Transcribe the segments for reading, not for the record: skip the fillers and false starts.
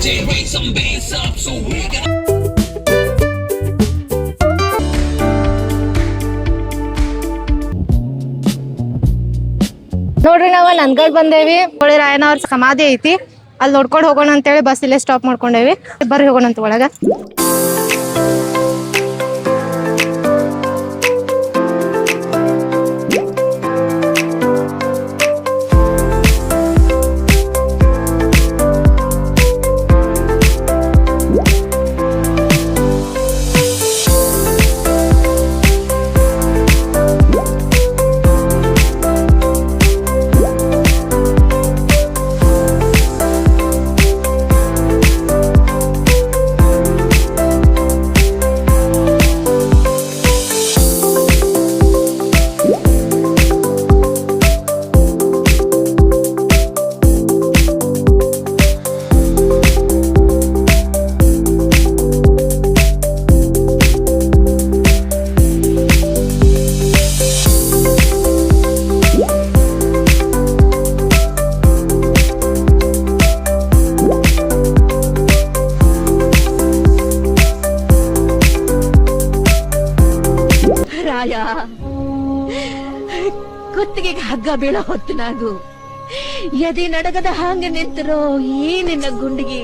ನೋಡ್ರಿ ನಾವ ನಂದಗಡ್ ಬಂದೇವಿ. ಹೊಳೆ ರಾಯಣ್ಣ ಅವ್ರ ಸಮಾಧಿ ಐತಿ, ಅಲ್ಲಿ ನೋಡ್ಕೊಂಡು ಹೋಗೋಣ ಅಂತೇಳಿ ಬಸ್ ಇಲ್ಲೇ ಸ್ಟಾಪ್ ಮಾಡ್ಕೊಂಡೇವಿ. ಬರ್ರಿ ಹೋಗೋಣ ಅಂತ ಒಳಗ. ಕುತ್ತಿಗೆಗೆ ಹಗ್ಗ ಬೀಳೋ ಹೊತ್ತಿನಾಗು ಎದೆ ನಡಗದ ಹಾಂಗ ನಿಂತರೋ ಏನಿನ್ನ ಗುಂಡಿಗೆ.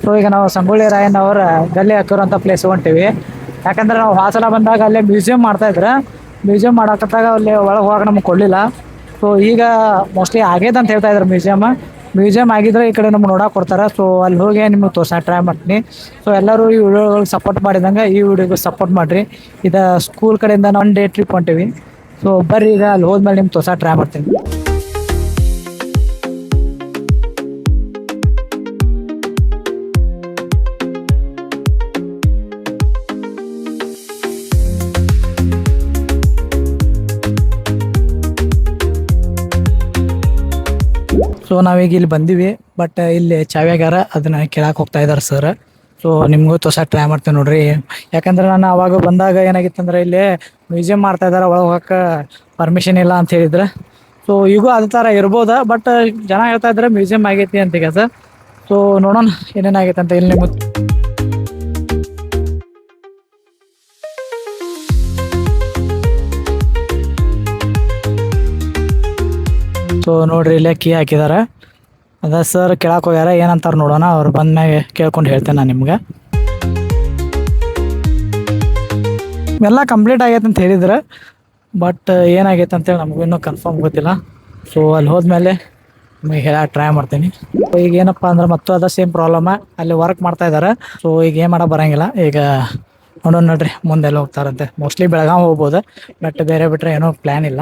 ಸೊ ಈಗ ನಾವು ಸಂಗೊಳ್ಳಿ ರಾಯಣ್ಣ ಅವರ ಗಲ್ಲಿ ಹಾಕಿರೋಂಥ ಪ್ಲೇಸ್ ಹೊಂಟೀವಿ. ಯಾಕಂದ್ರೆ ನಾವು ಹಾಸನ ಬಂದಾಗ ಅಲ್ಲೇ ಮ್ಯೂಸಿಯಂ ಮಾಡ್ತಾಯಿದ್ರೆ, ಮ್ಯೂಸಿಯಂ ಮಾಡಕತ್ತಾಗ ಅಲ್ಲಿ ಒಳಗೆ ಹೋಗಕ್ಕೆ ನಮ್ಗೆ ಕೊಡಲಿಲ್ಲ. ಸೊ ಈಗ ಮೋಸ್ಟ್ಲಿ ಆಗ್ಯದ ಅಂತ ಹೇಳ್ತಾ ಇದ್ರು ಮ್ಯೂಸಿಯಂ ಆಗಿದ್ರೆ ಈ ಕಡೆ ನಮ್ಗೆ ನೋಡಕ್ಕೆ ಕೊಡ್ತಾರೆ. ಸೊ ಅಲ್ಲಿ ಹೋಗಿ ನಿಮ್ಗೆ ತೋರ್ಸಕ್ಕೆ ಟ್ರೈ ಮಾಡ್ತೀನಿ. ಸೊ ಎಲ್ಲರೂ ಈ ವಿಡಿಯೋಗಳಿಗೆ ಸಪೋರ್ಟ್ ಮಾಡಿದಂಗೆ ಈ ವಿಡಿಯೋಗೆ ಸಪೋರ್ಟ್ ಮಾಡಿರಿ. ಇದು ಸ್ಕೂಲ್ ಕಡೆಯಿಂದ 1 ಡೇ ಟ್ರಿಪ್ ಹೊಂಟೀವಿ. ಸೊ ಬರ್ರಿ ಈಗ ಅಲ್ಲಿ ಹೋದ್ಮೇಲೆ ನಿಮ್ಗೆ ತೋರ್ಸಕ್ಕೆ ಟ್ರೈ ಮಾಡ್ತೀನಿ. ಸೊ ನಾವೀಗ ಇಲ್ಲಿ ಬಂದೀವಿ, ಬಟ್ ಇಲ್ಲಿ ಚಾವ್ಯಾಗಾರ ಅದನ್ನ ಕೇಳಕ್ಕೆ ಹೋಗ್ತಾ ಇದ್ದಾರೆ ಸರ್. ಸೊ ನಿಮಗೂ ತೋರ್ಸಕ್ಕೆ ಟ್ರೈ ಮಾಡ್ತೀನಿ ನೋಡ್ರಿ. ಯಾಕಂದ್ರೆ ನಾನು ಅವಾಗ ಬಂದಾಗ ಏನಾಗಿತ್ತಂದ್ರೆ ಇಲ್ಲಿ ಮ್ಯೂಸಿಯಂ ಮಾಡ್ತಾ ಇದ್ದಾರೆ, ಒಳಗೆ ಹೋಗಕ್ಕೆ ಪರ್ಮಿಷನ್ ಇಲ್ಲ ಅಂತ ಹೇಳಿದ್ರೆ. ಸೊ ಈಗೂ ಅದೇ ಥರ ಇರ್ಬೋದ, ಬಟ್ ಜನ ಹೇಳ್ತಾ ಇದ್ದಾರೆ ಮ್ಯೂಸಿಯಂ ಆಗೈತಿ ಅಂತ ಈಗ ಸರ್. ಸೊ ನೋಡೋಣ ಏನೇನಾಗೈತೆ ಅಂತ ಇಲ್ಲಿ ನಿಮಗೆ. ಸೊ ನೋಡ್ರಿ ಇಲ್ಲೇ ಕೀ ಹಾಕಿದ್ದಾರೆ. ಅದ ಸರ್ ಕೇಳಕ್ಕೆ ಹೋಗ್ಯಾರ, ಏನಂತಾರೆ ನೋಡೋಣ. ಅವ್ರು ಬಂದ್ಮ್ಯಾಗೆ ಕೇಳ್ಕೊಂಡು ಹೇಳ್ತೇನೆ ನಾನು ನಿಮ್ಗೆ. ಎಲ್ಲ ಕಂಪ್ಲೀಟ್ ಆಗೈತೆ ಅಂತ ಹೇಳಿದ್ರೆ, ಬಟ್ ಏನಾಗೈತೆ ಅಂತೇಳಿ ನಮಗೂ ಇನ್ನೂ ಕನ್ಫರ್ಮ್ ಗೊತ್ತಿಲ್ಲ. ಸೊ ಅಲ್ಲಿ ಹೋದ್ಮೇಲೆ ನಿಮಗೆ ಹೇಳಕ್ಕೆ ಟ್ರೈ ಮಾಡ್ತೀನಿ. ಈಗ ಏನಪ್ಪ ಅಂದ್ರೆ ಮತ್ತು ಅದ ಸೇಮ್ ಪ್ರಾಬ್ಲಮ, ಅಲ್ಲಿ ವರ್ಕ್ ಮಾಡ್ತಾ ಇದ್ದಾರೆ. ಸೊ ಈಗ ಏನು ಮಾಡೋಕೆ ಬರೋಂಗಿಲ್ಲ. ಈಗ ನೋಡೋಣ ನೋಡ್ರಿ ಮುಂದೆಲ್ಲ ಹೋಗ್ತಾರಂತೆ. ಮೋಸ್ಟ್ಲಿ ಬೆಳಗಾವಿ ಹೋಗ್ಬೋದು, ಬಟ್ ಬೇರೆ ಬಿಟ್ಟರೆ ಏನೋ ಪ್ಲ್ಯಾನ್ ಇಲ್ಲ.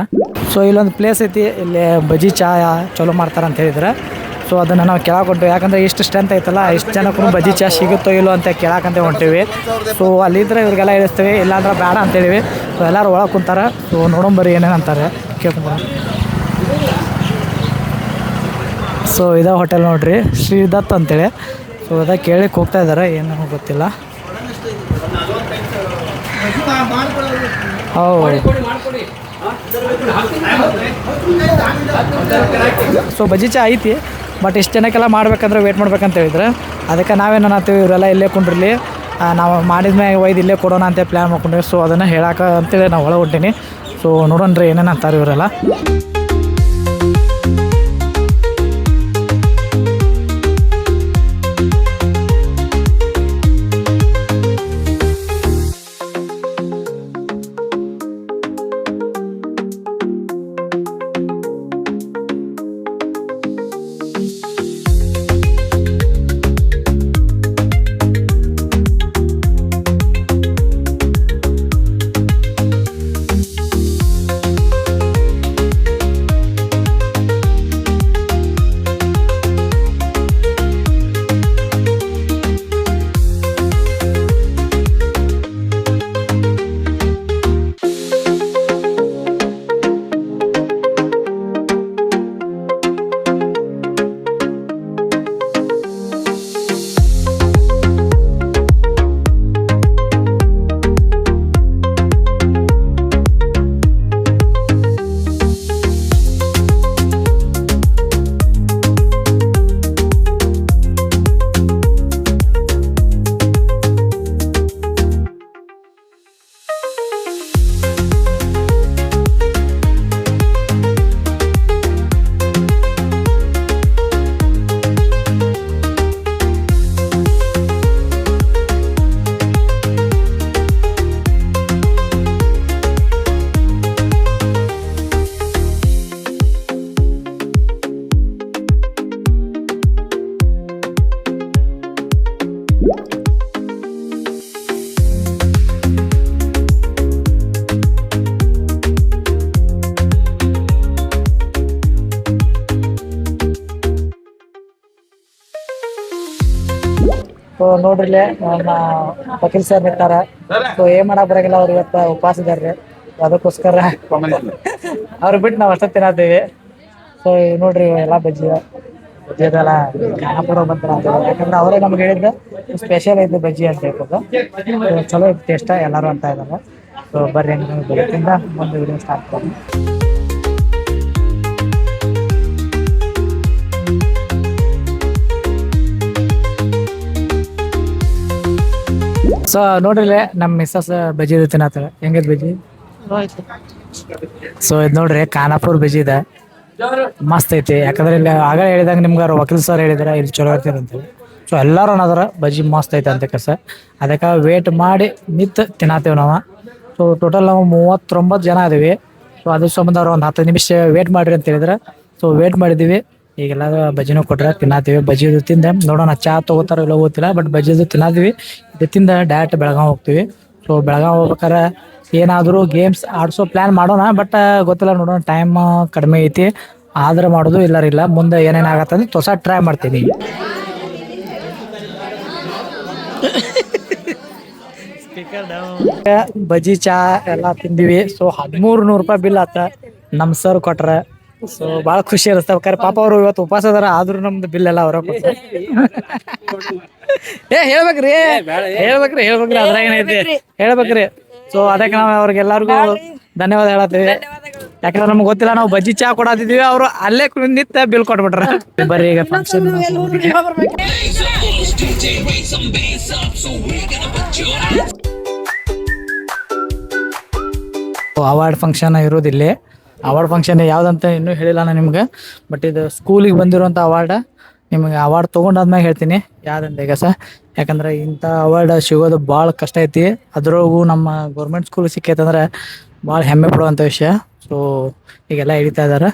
ಸೊ ಇಲ್ಲೊಂದು ಪ್ಲೇಸ್ ಐತಿ, ಇಲ್ಲಿ ಬಜ್ಜಿ ಚಾ ಚಲೋ ಮಾಡ್ತಾರೆ ಅಂತ ಹೇಳಿದ್ರೆ. ಸೊ ಅದನ್ನು ನಾವು ಕೇಳಕ್ಕೆ ಹೊಂಟೀವಿ, ಯಾಕಂದರೆ ಇಷ್ಟು ಸ್ಟ್ರೆಂತ್ ಐತಲ್ಲ, ಇಷ್ಟು ಜನಕ್ಕೂ ಬಜ್ಜಿ ಚಾ ಸಿಗುತ್ತೋ ಇಲ್ಲೋ ಅಂತ ಕೇಳಕ್ಕಂತ ಹೊಂಟೀವಿ. ಸೊ ಅಲ್ಲಿದ್ದರೆ ಇವ್ರಿಗೆಲ್ಲ ಇಳಿಸ್ತೀವಿ, ಇಲ್ಲಾಂದ್ರೆ ಬೇಡ ಅಂತೇಳಿವಿ. ಸೊ ಎಲ್ಲರೂ ಒಳಗೆ ಕುಂತಾರೆ. ಸೊ ನೋಡೋಂಬರಿ ಏನೇನು ಅಂತಾರೆ ಕೇಳ್ಕೊಂಬರೋಣ. ಸೊ ಇದೇ ಹೋಟೆಲ್ ನೋಡ್ರಿ, ಶ್ರೀದತ್ ಅಂತೇಳಿ. ಸೊ ಅದ ಕೇಳಕ್ಕೆ ಹೋಗ್ತಾ ಇದ್ದಾರೆ, ಏನೋ ಗೊತ್ತಿಲ್ಲ. ಸೊ ಬಜ್ಜಿ ಚಾ ಐತಿ, ಬಟ್ ಇಷ್ಟು ಜನಕ್ಕೆಲ್ಲ ಮಾಡ್ಬೇಕಂದ್ರೆ ವೇಟ್ ಮಾಡ್ಬೇಕಂತ ಹೇಳಿದ್ರೆ, ಅದಕ್ಕೆ ನಾವೇನು ಅನ್ನತ್ತೀವಿ, ಇವರೆಲ್ಲ ಇಲ್ಲೇ ಕುಂಡ್ರಲ್ಲಿ ನಾವು ಮಾಡಿದ್ಮೇಲೆ ಒಯ್ದು ಇಲ್ಲೇ ಕೊಡೋಣ ಅಂತ ಪ್ಲ್ಯಾನ್ ಮಾಡ್ಕೊಂಡ್ವಿ. ಸೊ ಅದನ್ನು ಹೇಳಕ್ಕೆ ಅಂತೇಳಿ ನಾವು ಒಳಗೆ ಹೊಂಟೀನಿ. ಸೊ ನೋಡೋಣ್ರಿ ಏನೇನು ಅಂತಾರೆ ಇವರೆಲ್ಲ. ಸೊ ನೋಡ್ರಿ ನಮ್ಮ ವಕೀಲ್ ಸರ್ ನಿಂತಾರ. ಸೊ ಏನ್ ಮಾಡಕ್ ಬರಂಗಿಲ್ಲ, ಅವ್ರು ಇವತ್ತ ಉಪವಾಸ ಇದಾರ್ರಿ. ಅದಕ್ಕೋಸ್ಕರ ಅವ್ರು ಬಿಟ್ಟು ನಾವು ಅಷ್ಟ ತಿನ್ನತ್ತೀವಿ. ಸೊ ನೋಡ್ರಿ ಎಲ್ಲ ಬಜ್ಜಿ ಅದೆಲ್ಲ ಖಾನಾಪುರ ಬಂತ, ಯಾಕಂದ್ರೆ ಅವರೇ ನಮ್ಗೆ ಹೇಳಿದ್ದ ಸ್ಪೆಷಲ್ ಐತೆ ಬಜ್ಜಿ ಅಂತ ಹೇಳ್ಬೋದು. ಚಲೋ ಐತೆ ಟೇಸ್ಟ್, ಎಲ್ಲರೂ ಅಂತ ಇದಾರೆ. ಸೊ ಬರ್ರಿ ಬೆಳಕಿಂದ ಒಂದು ವಿಡಿಯೋ ಸ್ಟಾರ್ಟ್ ಮಾಡಿ. ಸೊ ನೋಡ್ರಿ ನಮ್ಮ ಮಿಸ್ಸಸ್ ಬಜ್ಜಿ ತಿನ್ನತ್ತಾರ. ಹೆಂಗೈತೆ ಬಜ್ಜಿ? ಸೊ ಇದು ನೋಡ್ರಿ ಖಾನಾಪುರ ಬಜ್ಜಿ ಇದೆ, ಮಸ್ತ್ ಐತಿ. ಯಾಕಂದ್ರೆ ಇಲ್ಲಿ ಆಗ ಹೇಳಿದಾಗ ನಿಮ್ಗೆ ವಕೀಲ್ ಸರ್ ಹೇಳಿದಾರೆ ಇಲ್ಲಿ ಚಲೋ ಇರ್ತದೆ ಅಂತೇಳಿ. ಸೊ ಎಲ್ಲರೂ ಅನ್ನೋದ್ರ ಬಜ್ಜಿ ಮಸ್ತ್ ಐತೆ ಅಂತ ಕಸ. ಅದಕ್ಕೆ ವೇಟ್ ಮಾಡಿ ನಿಂತು ತಿನ್ನತ್ತೇವೆ ನಾವು. ಸೊ ಟೋಟಲ್ ನಾವು 39 ಜನ ಇದೀವಿ. ಸೊ ಅದ್ರ ಸಂಬಂಧ ಅವ್ರು ಒಂದು 10 ನಿಮಿಷ ವೇಟ್ ಮಾಡಿರಿ ಅಂತ ಹೇಳಿದ್ರೆ, ಸೊ ವೇಟ್ ಮಾಡಿದ್ದೀವಿ. ಈಗೆಲ್ಲ ಬಜ್ಜಿನೂ ಕೊಟ್ರೆ ತಿನ್ನತ್ತೀವಿ. ಬಜ್ಜಿದು ತಿಂದೆ ನೋಡೋಣ ಚಾ ತೊಗೋತಾರೋ ಇಲ್ಲ ಗೊತ್ತಿಲ್ಲ, ಬಟ್ ಬಜ್ಜಿದು ತಿನ್ನತ್ತೀವಿ. ಇದು ತಿಂದ ಡೈರೆಕ್ಟ್ ಬೆಳಗಾವಿ ಹೋಗ್ತೀವಿ. ಸೊ ಬೆಳಗಾವಿ ಹೋಗ್ಬೇಕಾರೆ ಏನಾದರೂ ಗೇಮ್ಸ್ ಆಡಿಸೋ ಪ್ಲ್ಯಾನ್ ಮಾಡೋಣ, ಬಟ್ ಗೊತ್ತಿಲ್ಲ, ನೋಡೋಣ. ಟೈಮ್ ಕಡಿಮೆ ಐತಿ, ಆದ್ರೆ ಮಾಡೋದು ಇಲ್ಲಾರಿಲ್ಲ. ಮುಂದೆ ಏನೇನು ಆಗತ್ತೆ ಅಂದ್ರೆ ಹೊಸ ಟ್ರೈ ಮಾಡ್ತೀನಿ. ಬಜ್ಜಿ ಚಾ ಎಲ್ಲ ತಿಂದಿವಿ. ಸೊ 1300 ರೂಪಾಯಿ ಬಿಲ್ ಆತ. ನಮ್ಮ ಸರ್ ಕೊಟ್ರೆ ಸೊ ಭಾಳ ಖುಷಿ ಅನಿಸ್ತಾವ. ಪಾಪ ಅವರು ಇವತ್ತು ಉಪವಾಸ ಅದಾರ, ಆದ್ರೂ ನಮ್ದು ಬಿಲ್ ಎಲ್ಲ ಅವ್ರ ಹೇಳ್ಬೇಕ್ರಿ ಅದ್ರಾಗ ಏನೈತಿ ಹೇಳ್ಬೇಕ್ರಿ. ಸೊ ಅದಕ್ಕೆ ನಾವು ಅವ್ರಿಗೆಲ್ಲರಿಗೂ ಧನ್ಯವಾದ ಹೇಳತ್ತೀವಿ. ಯಾಕಂದ್ರೆ ನಮ್ಗೆ ಗೊತ್ತಿಲ್ಲ, ನಾವು ಬಜ್ಜಿ ಚಾ ಕೊಡತ್ತಿದೀವಿ, ಅವರು ಅಲ್ಲೇ ನಿಂತ ಬಿಲ್ ಕೊಟ್ಬಿಟ್ರ. ಬರ್ರಿ ಈಗ ಫಂಕ್ಷನ್ ಅವಾರ್ಡ್ ಫಂಕ್ಷನ್ ಇರೋದಿಲ್ಲಿ. ಅವಾರ್ಡ್ ಫಂಕ್ಷನ್ ಯಾವುದಂತ ಇನ್ನೂ ಹೇಳಿಲ್ಲ ನಾನು ನಿಮ್ಗೆ. ಬಟ್ ಇದು ಸ್ಕೂಲಿಗೆ ಬಂದಿರೋಂಥ ಅವಾರ್ಡ್. ನಿಮಗೆ ಅವಾರ್ಡ್ ತೊಗೊಂಡಾದ್ಮೇಲೆ ಹೇಳ್ತೀನಿ ಯಾವ್ದಂತ ಈಗ ಸರ್. ಯಾಕಂದ್ರೆ ಇಂಥ ಅವಾರ್ಡ್ ಸಿಗೋದು ಭಾಳ ಕಷ್ಟ ಐತಿ. ಅದ್ರೊಳಗೂ ನಮ್ಮ ಗೌರ್ಮೆಂಟ್ ಸ್ಕೂಲ್ ಸಿಕ್ಕೈತಂದ್ರೆ ಭಾಳ ಹೆಮ್ಮೆ ಪಡುವಂಥ ವಿಷಯ. ಸೊ ಈಗೆಲ್ಲ ಹಿಡಿತಾ ಇದ್ದಾರೆ.